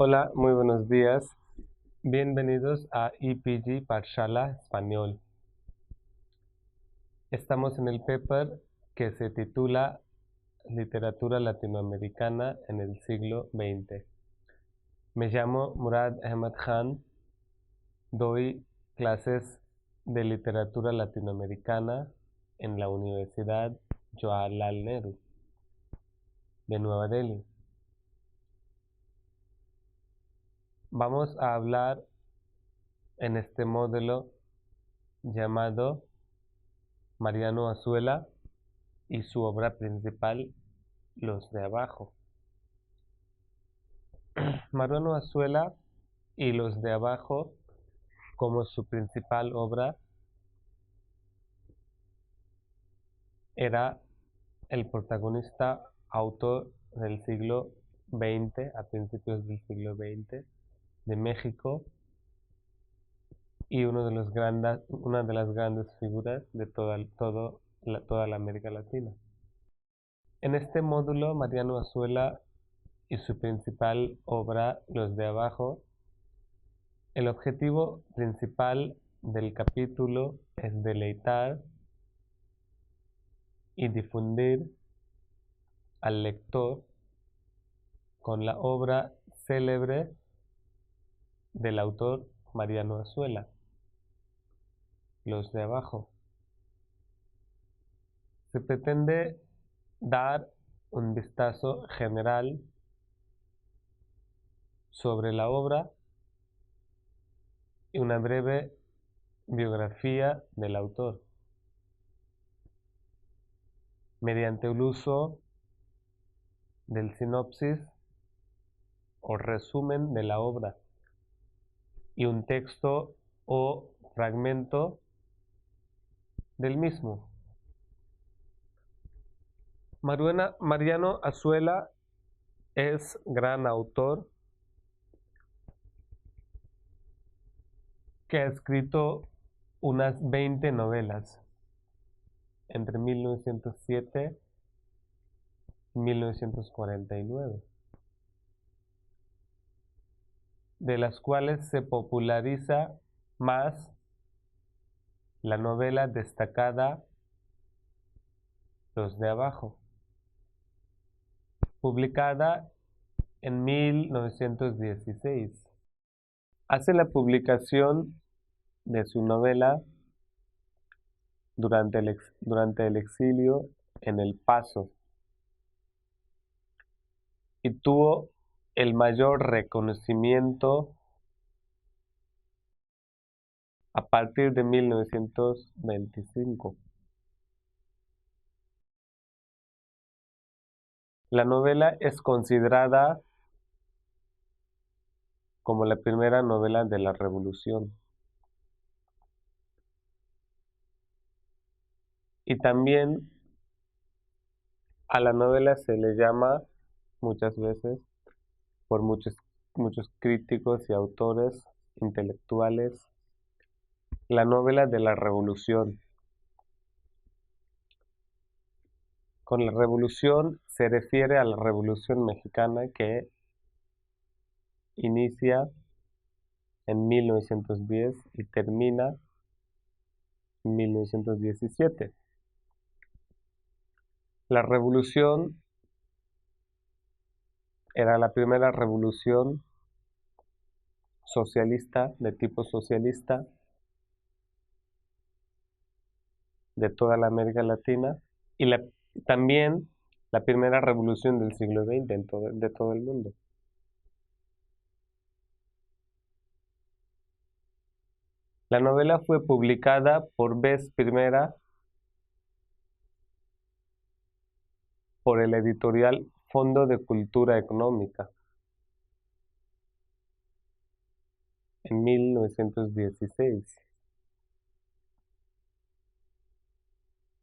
Hola, muy buenos días. Bienvenidos a EPG Parshala Español. Estamos en el paper que se titula Literatura Latinoamericana en el siglo XX. Me llamo Murad Ahmad Khan, doy clases de literatura latinoamericana en la Universidad Jawaharlal Nehru de Nueva Delhi. Vamos a hablar en este módulo llamado Mariano Azuela y su obra principal, Los de Abajo. Mariano Azuela y Los de Abajo, como su principal obra, era el protagonista autor del siglo XX, a principios del siglo XX, de México, y una de las grandes figuras de toda la América Latina. En este módulo, Mariano Azuela y su principal obra, Los de Abajo, el objetivo principal del capítulo es deleitar y difundir al lector con la obra célebre del autor Mariano Azuela, Los de Abajo. Se pretende dar un vistazo general sobre la obra y una breve biografía del autor, mediante el uso del sinopsis o resumen de la obra y un texto o fragmento del mismo. Mariano Azuela es gran autor que ha escrito unas 20 novelas entre 1907 y 1949, de las cuales se populariza más la novela destacada Los de Abajo, publicada en 1916. Hace la publicación de su novela durante el exilio en El Paso y tuvo el mayor reconocimiento a partir de 1925. La novela es considerada como la primera novela de la Revolución. Y también a la novela se le llama muchas veces por muchos críticos y autores intelectuales la novela de la Revolución. Con la Revolución se refiere a la Revolución Mexicana que inicia en 1910 y termina en 1917. La revolución era la primera revolución socialista, de tipo socialista, de toda la América Latina y también la primera revolución del siglo XX de todo el mundo. La novela fue publicada por vez primera por el editorial Fondo de Cultura Económica en 1916.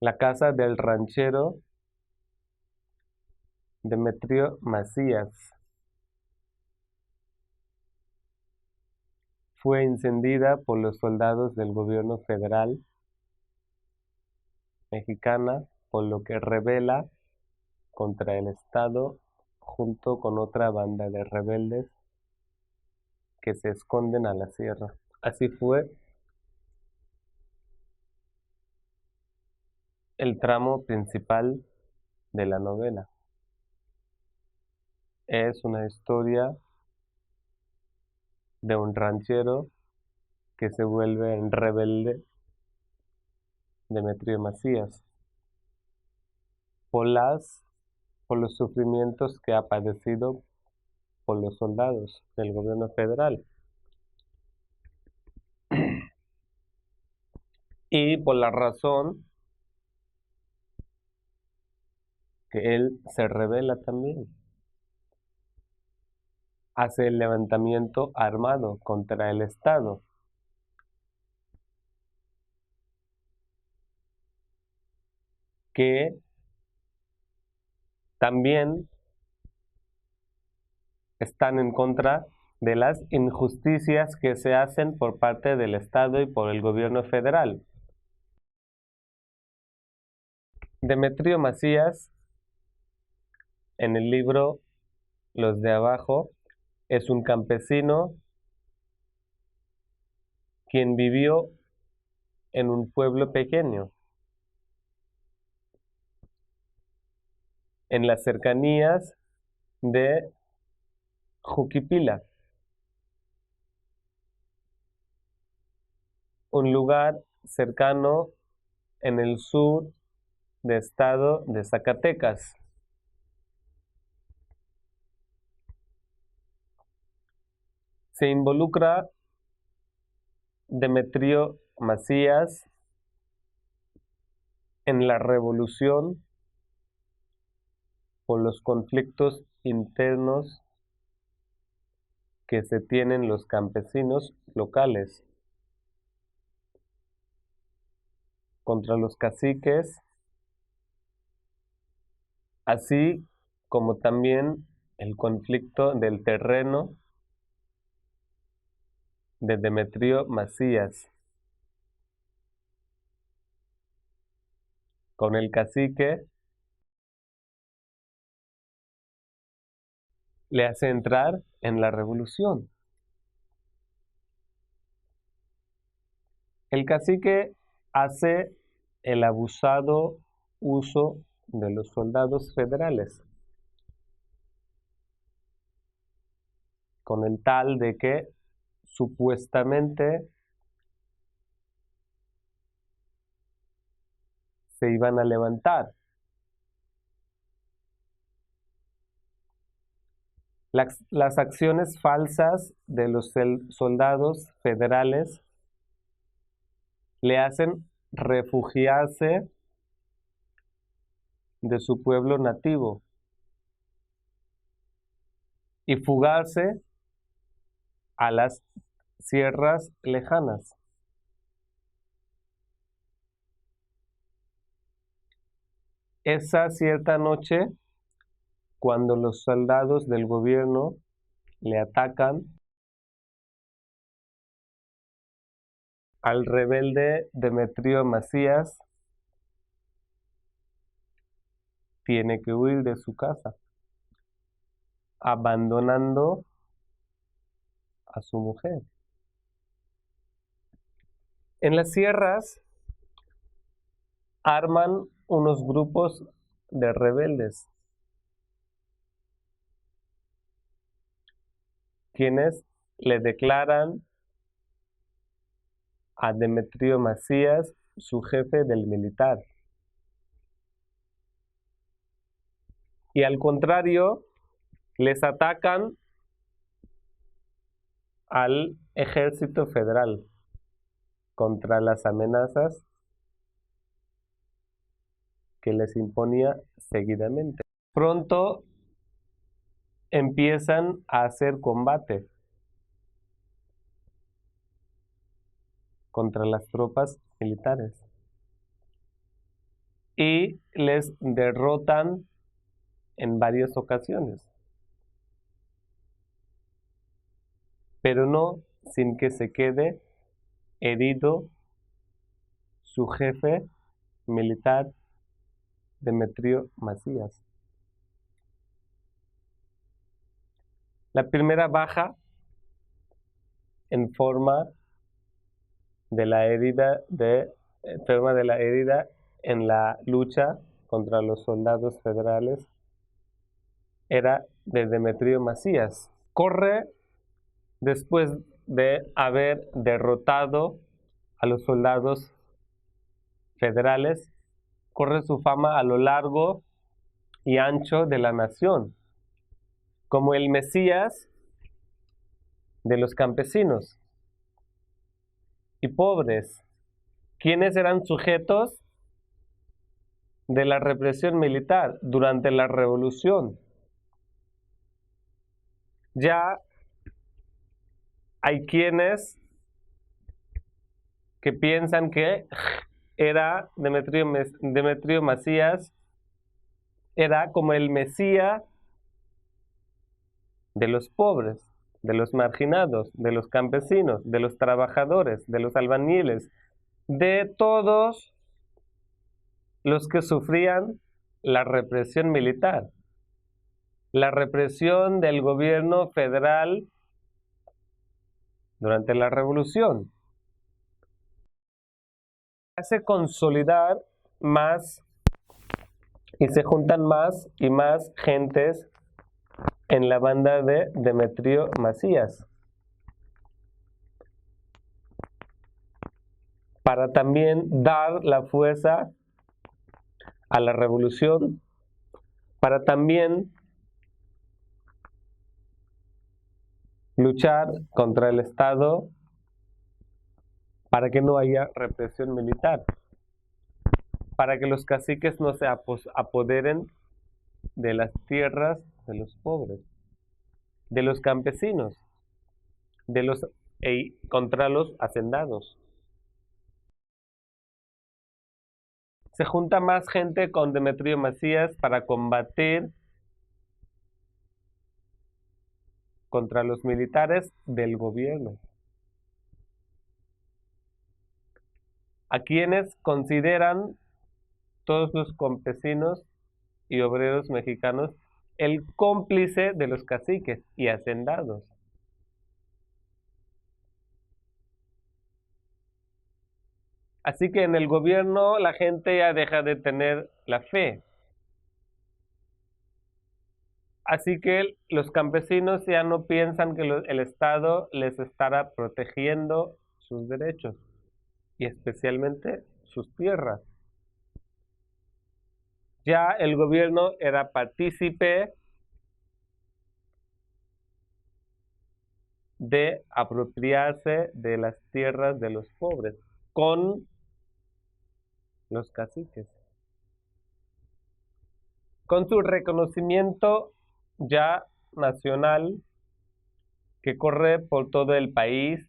La casa del ranchero Demetrio Macías fue incendiada por los soldados del gobierno federal mexicana, por lo que rebela contra el Estado junto con otra banda de rebeldes que se esconden a la sierra. Así fue el tramo principal de la novela. Es una historia de un ranchero que se vuelve un rebelde, Demetrio Macías, por los sufrimientos que ha padecido por los soldados del gobierno federal y por la razón que él se rebela también. Hace el levantamiento armado contra el Estado. Que también están en contra de las injusticias que se hacen por parte del Estado y por el gobierno federal. Demetrio Macías, en el libro Los de Abajo, es un campesino quien vivió en un pueblo pequeño, en las cercanías de Juquipila, un lugar cercano en el sur del estado de Zacatecas. Se involucra Demetrio Macías en la revolución por los conflictos internos que se tienen los campesinos locales contra los caciques, así como también el conflicto del terreno de Demetrio Macías con el cacique. Le hace entrar en la revolución. El cacique hace el abusado uso de los soldados federales, con el tal de que supuestamente se iban a levantar. Las acciones falsas de los soldados federales le hacen refugiarse de su pueblo nativo y fugarse a las sierras lejanas. Esa cierta noche, cuando los soldados del gobierno le atacan al rebelde Demetrio Macías, tiene que huir de su casa, abandonando a su mujer. En las sierras arman unos grupos de rebeldes, quienes le declaran a Demetrio Macías su jefe del militar. Y al contrario, les atacan al ejército federal contra las amenazas que les imponía seguidamente. Pronto empiezan a hacer combate contra las tropas militares y les derrotan en varias ocasiones, pero no sin que se quede herido su jefe militar, Demetrio Macías. La primera baja en forma de la herida en la lucha contra los soldados federales era de Demetrio Macías. Corre después de haber derrotado a los soldados federales, corre su fama a lo largo y ancho de la nación, como el Mesías de los campesinos y pobres, quienes eran sujetos de la represión militar durante la revolución. Ya hay quienes que piensan que era Demetrio Macías, era como el Mesías de los pobres, de los marginados, de los campesinos, de los trabajadores, de los albañiles, de todos los que sufrían la represión militar, la represión del gobierno federal durante la revolución. Hace consolidar más y se juntan más y más gentes en la banda de Demetrio Macías, para también dar la fuerza a la revolución, para también luchar contra el Estado, para que no haya represión militar, para que los caciques no se apoderen de las tierras de los pobres, de los campesinos, contra los hacendados. Se junta más gente con Demetrio Macías para combatir contra los militares del gobierno, a quienes consideran todos los campesinos y obreros mexicanos el cómplice de los caciques y hacendados. Así que en el gobierno la gente ya deja de tener la fe. Así que los campesinos ya no piensan que el Estado les estará protegiendo sus derechos y especialmente sus tierras. Ya el gobierno era partícipe de apropiarse de las tierras de los pobres con los caciques. Con su reconocimiento ya nacional que corre por todo el país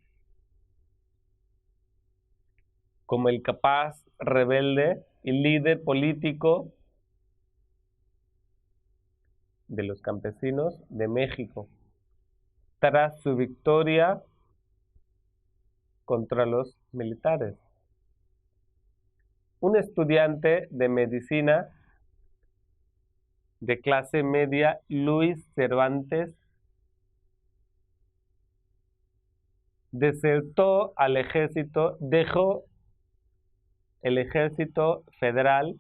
como el capaz, rebelde y líder político de los campesinos de México, tras su victoria contra los militares. Un estudiante de medicina de clase media, Luis Cervantes, desertó al ejército, dejó el ejército federal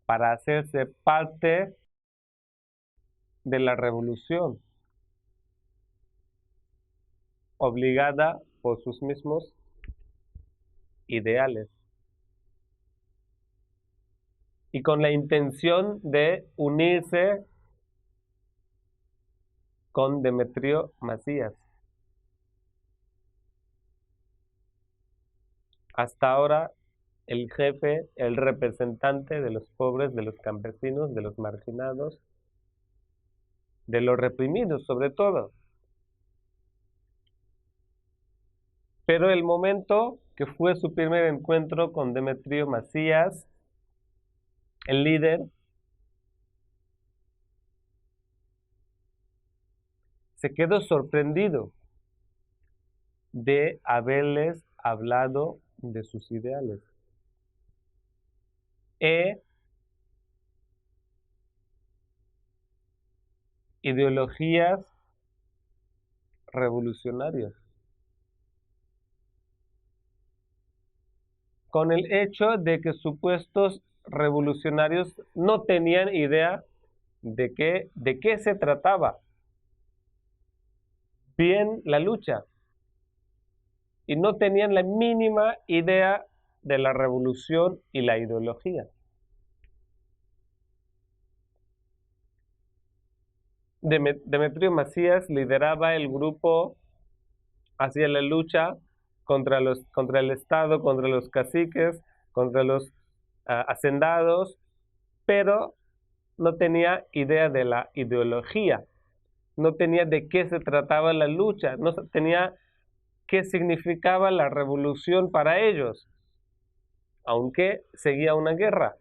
para hacerse parte de la revolución, obligada por sus mismos ideales y con la intención de unirse con Demetrio Macías. Hasta ahora, el jefe, el representante de los pobres, de los campesinos, de los marginados, de los reprimidos sobre todo. Pero el momento que fue su primer encuentro con Demetrio Macías, el líder, se quedó sorprendido de haberles hablado de sus ideales. Ideologías revolucionarios. Con el hecho de que supuestos revolucionarios no tenían idea de qué se trataba bien la lucha y no tenían la mínima idea de la revolución y la ideología. Demetrio Macías lideraba el grupo hacia la lucha contra el Estado, contra los caciques, contra los hacendados, pero no tenía idea de la ideología, no tenía de qué se trataba la lucha, no tenía qué significaba la revolución para ellos, aunque seguía una guerra.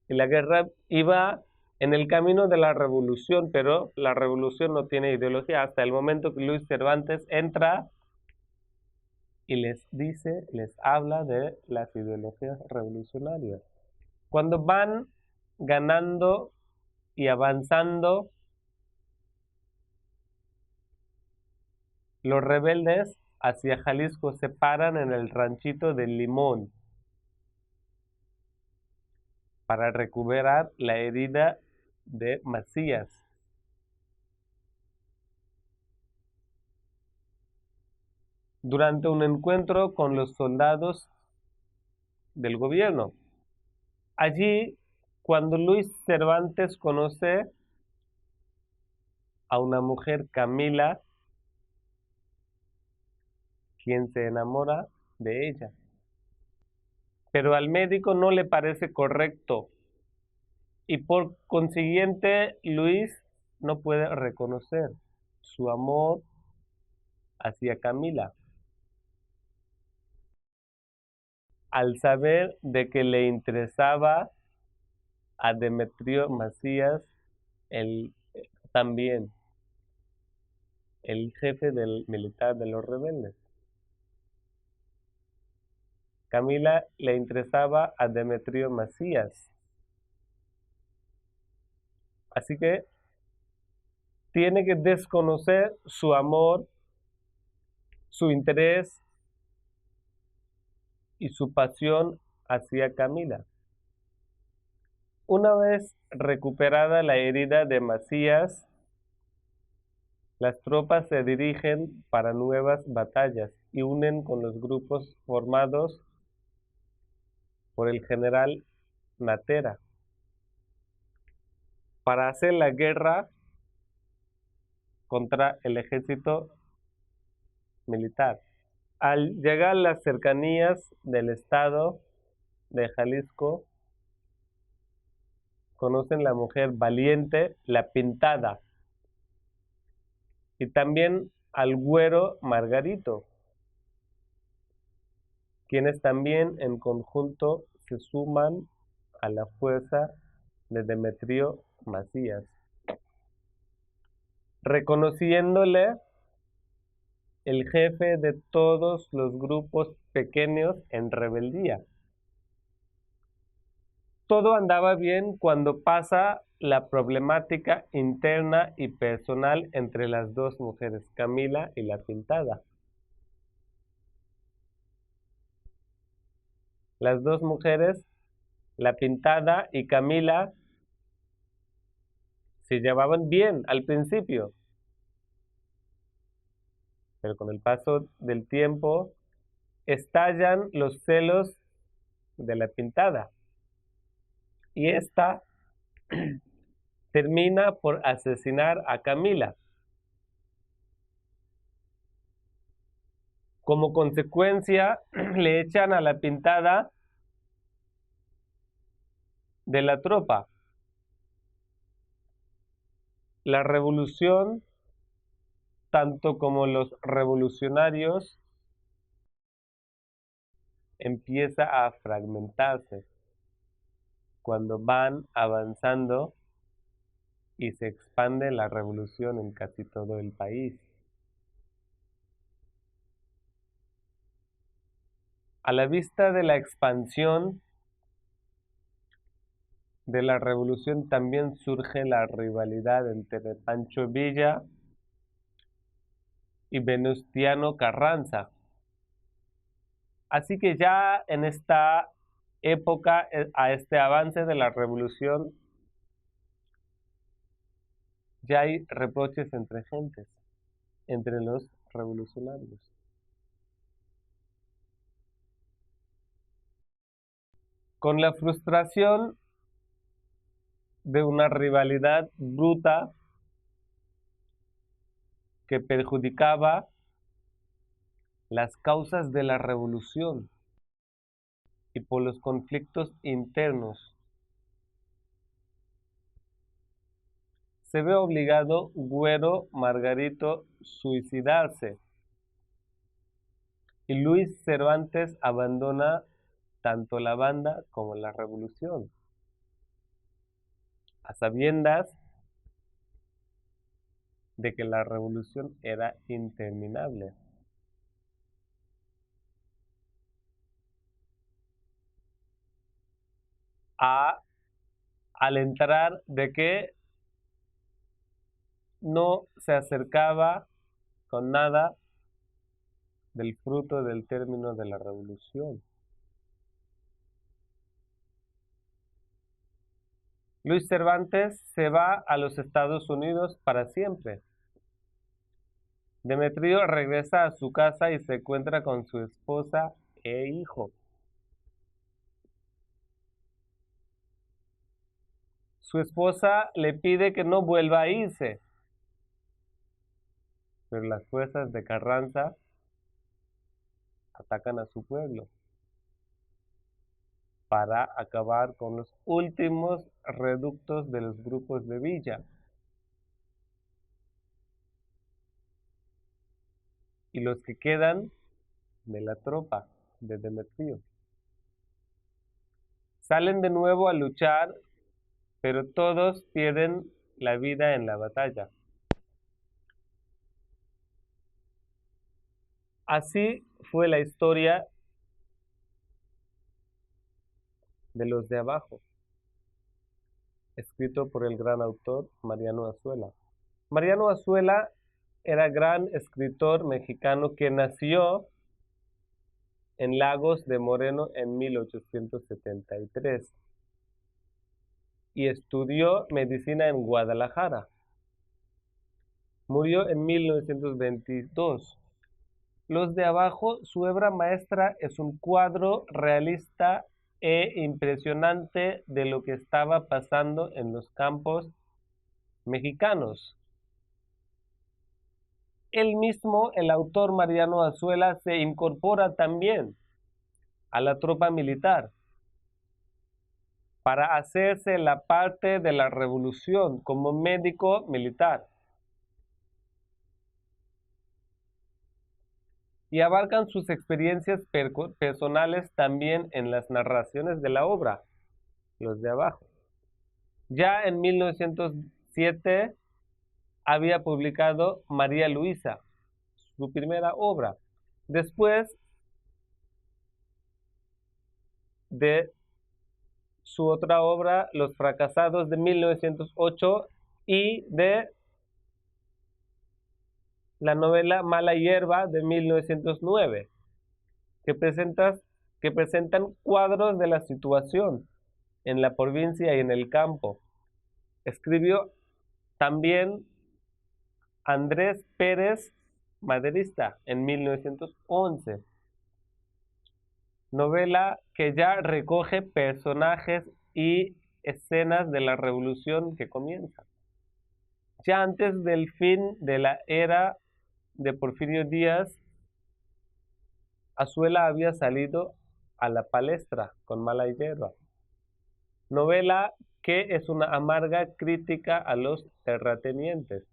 Y la guerra iba en el camino de la revolución, pero la revolución no tiene ideología hasta el momento que Luis Cervantes entra y les dice, les habla de las ideologías revolucionarias. Cuando van ganando y avanzando, los rebeldes hacia Jalisco se paran en el ranchito del Limón para recuperar la herida de Macías. Durante un encuentro con los soldados del gobierno. Allí, cuando Luis Cervantes conoce a una mujer, Camila, quien se enamora de ella. Pero al médico no le parece correcto y por consiguiente Luis no puede reconocer su amor hacia Camila. Al saber de que le interesaba a Demetrio Macías, también el jefe del militar de los rebeldes. Camila le interesaba a Demetrio Macías. Así que tiene que desconocer su amor, su interés y su pasión hacia Camila. Una vez recuperada la herida de Macías, las tropas se dirigen para nuevas batallas y unen con los grupos formados por el general Natera para hacer la guerra contra el ejército militar. Al llegar a las cercanías del estado de Jalisco, conocen la mujer valiente, la Pintada, y también al güero Margarito, quienes también en conjunto se suman a la fuerza de Demetrio Macías, reconociéndole el jefe de todos los grupos pequeños en rebeldía. Todo andaba bien cuando pasa la problemática interna y personal entre las dos mujeres, Camila y la Pintada. Las dos mujeres, la Pintada y Camila, se llevaban bien al principio, pero con el paso del tiempo estallan los celos de la Pintada y esta termina por asesinar a Camila. Como consecuencia, le echan a la Pintada de la tropa. La revolución, tanto como los revolucionarios, empieza a fragmentarse cuando van avanzando y se expande la revolución en casi todo el país. A la vista de la expansión de la revolución también surge la rivalidad entre Pancho Villa y Venustiano Carranza. Así que ya en esta época, a este avance de la revolución, ya hay reproches entre gentes, entre los revolucionarios. Con la frustración de una rivalidad bruta que perjudicaba las causas de la revolución y por los conflictos internos, se ve obligado Güero Margarito suicidarse y Luis Cervantes abandona tanto la banda como la revolución, a sabiendas de que la revolución era interminable. Al entrar de que no se acercaba con nada del fruto del término de la revolución. Luis Cervantes se va a los Estados Unidos para siempre. Demetrio regresa a su casa y se encuentra con su esposa e hijo. Su esposa le pide que no vuelva a irse, pero las fuerzas de Carranza atacan a su pueblo para acabar con los últimos reductos de los grupos de Villa. Y los que quedan de la tropa de Demetrio salen de nuevo a luchar, pero todos pierden la vida en la batalla. Así fue la historia de Los de Abajo, escrito por el gran autor Mariano Azuela. Mariano Azuela era gran escritor mexicano que nació en Lagos de Moreno en 1873 y estudió medicina en Guadalajara. Murió en 1922. Los de Abajo, su obra maestra, es un cuadro realista e impresionante de lo que estaba pasando en los campos mexicanos. Él mismo, el autor Mariano Azuela, se incorpora también a la tropa militar para hacerse la parte de la revolución como médico militar. Y abarcan sus experiencias personales también en las narraciones de la obra, Los de Abajo. Ya en 1907 había publicado María Luisa, su primera obra. Después de su otra obra, Los Fracasados, de 1908, y de la novela Mala Hierba, de 1909, que presentan cuadros de la situación en la provincia y en el campo. Escribió también Andrés Pérez Maderista en 1911, novela que ya recoge personajes y escenas de la revolución que comienza. Ya antes del fin de la era de Porfirio Díaz, Azuela había salido a la palestra con Mala Hierba, novela que es una amarga crítica a los terratenientes.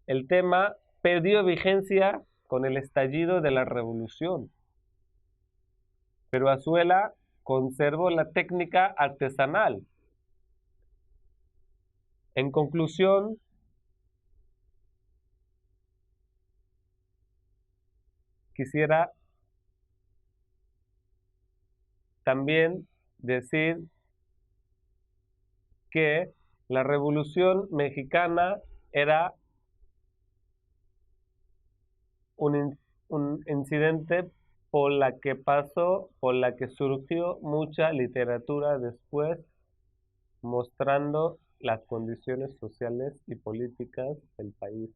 El tema perdió vigencia con el estallido de la revolución, pero Azuela conservó la técnica artesanal. En conclusión, quisiera también decir que la Revolución Mexicana era, un incidente por la que pasó, por la que surgió mucha literatura después, mostrando las condiciones sociales y políticas del país.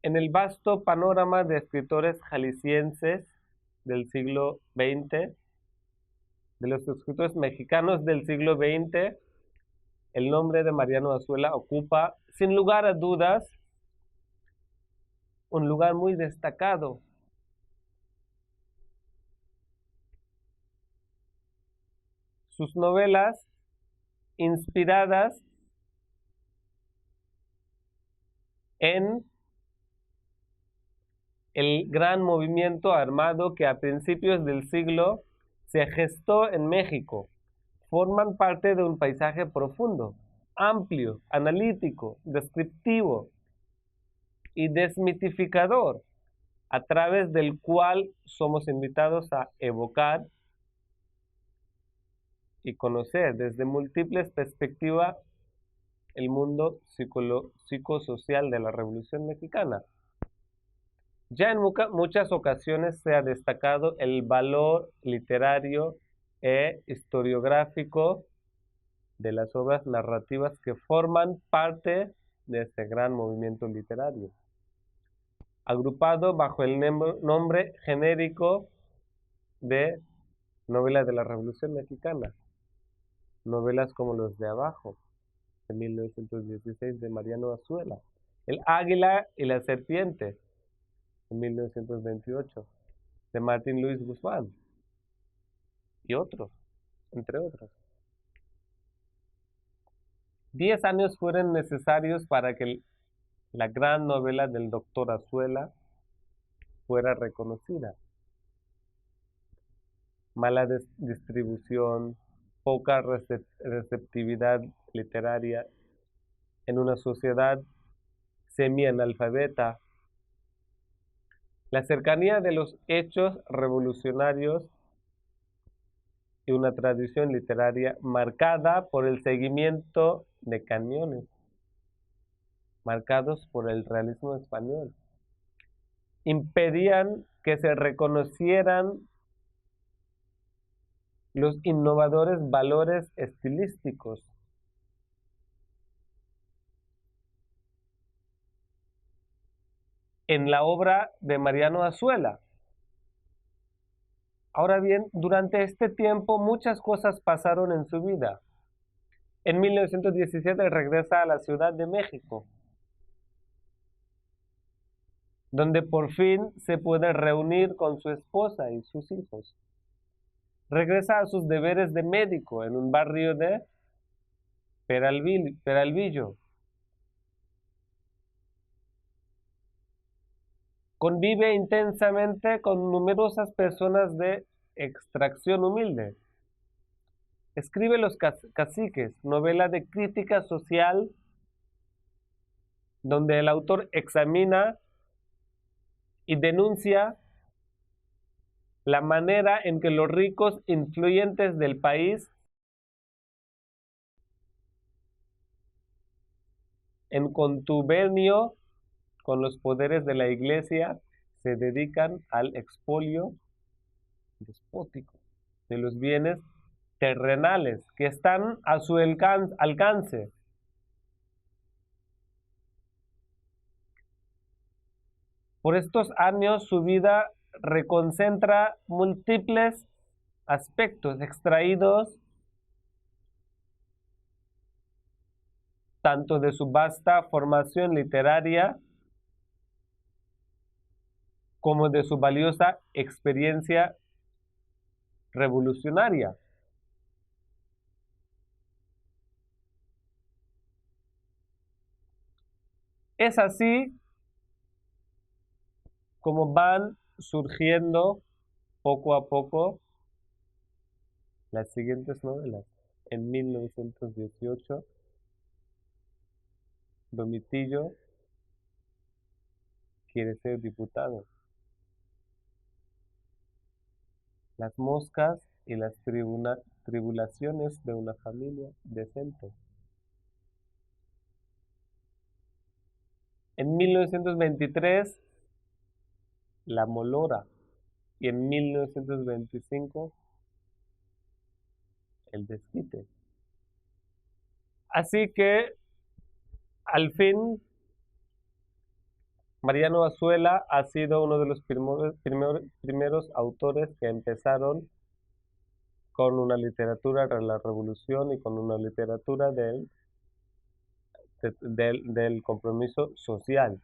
En el vasto panorama de escritores jaliscienses del siglo XX, de los escritores mexicanos del siglo XX, el nombre de Mariano Azuela ocupa, sin lugar a dudas, un lugar muy destacado. Sus novelas, inspiradas en el gran movimiento armado que a principios del siglo se gestó en México, forman parte de un paisaje profundo, amplio, analítico, descriptivo y desmitificador, a través del cual somos invitados a evocar y conocer desde múltiples perspectivas el mundo psicosocial de la Revolución Mexicana. Ya en muchas ocasiones se ha destacado el valor literario e historiográfico de las obras narrativas que forman parte de este gran movimiento literario, agrupado bajo el nombre genérico de novelas de la Revolución Mexicana. Novelas como Los de Abajo, de 1916, de Mariano Azuela, El Águila y la Serpiente, de 1928, de Martín Luis Guzmán, y otros, entre otros. 10 años fueron necesarios para que la gran novela del doctor Azuela fuera reconocida. Mala distribución, poca receptividad literaria en una sociedad semi-analfabeta, la cercanía de los hechos revolucionarios y una tradición literaria marcada por el seguimiento de cañones, marcados por el realismo español, impedían que se reconocieran los innovadores valores estilísticos en la obra de Mariano Azuela. Ahora bien, durante este tiempo muchas cosas pasaron en su vida. En 1917 regresa a la Ciudad de México, donde por fin se puede reunir con su esposa y sus hijos. Regresa a sus deberes de médico en un barrio de Peralvillo. Convive intensamente con numerosas personas de extracción humilde. Escribe Los Caciques, novela de crítica social, donde el autor examina y denuncia la manera en que los ricos influyentes del país, en contubernio con los poderes de la Iglesia, se dedican al expolio despótico de los bienes terrenales que están a su alcance. Por estos años su vida reconcentra múltiples aspectos extraídos tanto de su vasta formación literaria como de su valiosa experiencia revolucionaria. Es así como van surgiendo poco a poco las siguientes novelas. En 1918, Domitillo quiere ser diputado. Las moscas y las tribulaciones de una familia decente. En 1923, La Molora. Y en 1925, El Desquite. Así que, al fin, Mariano Azuela ha sido uno de los primeros autores que empezaron con una literatura de la revolución y con una literatura del compromiso social.